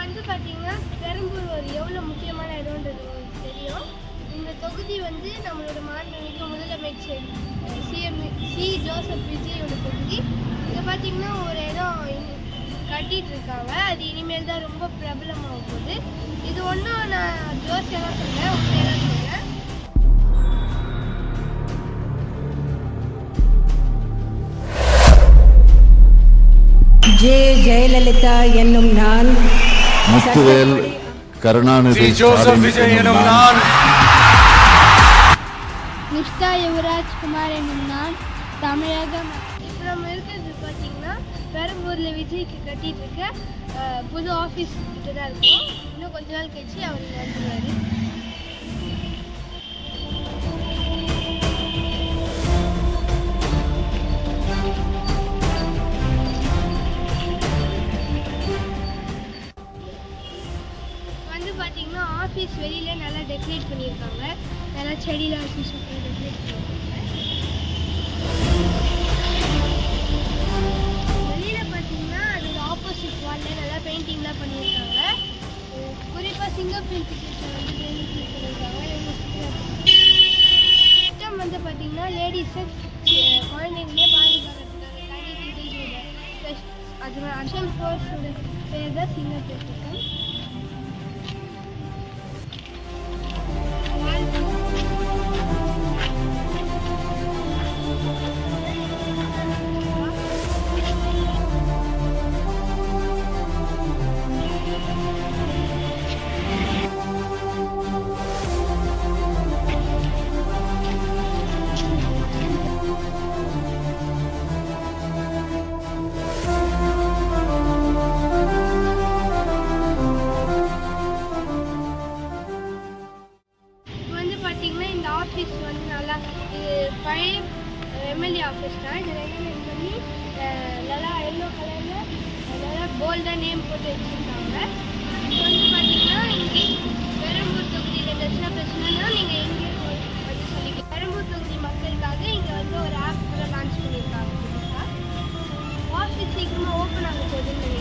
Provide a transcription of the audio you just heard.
வந்து பார்த்தீங்கன்னா பெரம்பூர் ஒரு எவ்வளோ முக்கியமான இடம்ன்றது உங்களுக்கு தெரியும். இந்த தொகுதி வந்து நம்மளோட மாண்புமிகு முதலமைச்சர் சி ஜோசப் விஜயோட தொகுதி. இங்கே பார்த்தீங்கன்னா ஒரு இடம் கட்டிட்டு இருக்காங்க. அது இனிமேல் தான் ரொம்ப பிரபலமாக போகுது. இது ஒன்றும் நான் ஜோசியெல்லாம் சொல்கிறேன், உண்மையெல்லாம் சொல்கிறேன். ஜெயலலிதா என்னும் நான், முத்துவேல் கருணாநிதி ஜோசப் விஜய் என்னும் நான், நிஷ்தா யுவராஜ் குமார் என்னும் நான் தமிழகம். இப்போ நம்ம இருக்கிறது பார்த்தீங்கன்னா பெரம்பூரில் விஜய்க்கு கட்டிட்டு இருக்க புது ஆஃபீஸ் கிட்ட தான் இருக்கும். இன்னும் கொஞ்ச நாள் கழிச்சு அவர் வந்துடுவார். வந்து பார்த்தீங்கன்னா ஆஃபீஸ் வெளியில நல்லா டெக்கரேட் பண்ணியிருக்காங்க. நல்லா செடியில் வச்சு சூப்பராக டெக்கரேட் பண்ணியிருக்காங்க. வெளியில் பார்த்தீங்கன்னா அதோட ஆப்போசிட் வாலில் நல்லா பெயிண்டிங்லாம் பண்ணியிருக்காங்க. குறிப்பாக சிங்கப்பூர் டிக்கெட்டில் வந்து பெயிண்டிங் பண்ணியிருக்காங்க. சிஸ்டம் வந்து பார்த்தீங்கன்னா லேடிஸை குழந்தைங்களே பாதுகாக்கிறதுக்காக தனி டிசைனோட அது அஷன் ஃபோர்ஸோட பேர் தான் சிங்கப்பூர் சிஸ்டம். பார்த்தீங்கன்னா இந்த ஆஃபீஸ் வந்து நல்லா பழைய எம்எல்ஏ ஆஃபீஸ் தான். இது ரெனோவேட் பண்ணி நல்லா எல்லோ கலரில் நல்லா போல்டாக நேம் போட்டு வச்சுருக்காங்க. இப்போ வந்து பார்த்தீங்கன்னா இங்கே பெரம்பூர் தொகுதியில் ஏதாச்சும் பிரச்சனைனா நீங்கள் எங்கேயும் வந்து சொல்லிக்கலாம். பெரம்பூர் தொகுதி மக்களுக்காக இங்கே வந்து ஒரு ஆப் கூட லான்ச் பண்ணியிருக்காங்க. புதுசாக ஆஃபீஸ் சீக்கிரமாக ஓப்பன் ஆக போகுதுன்னு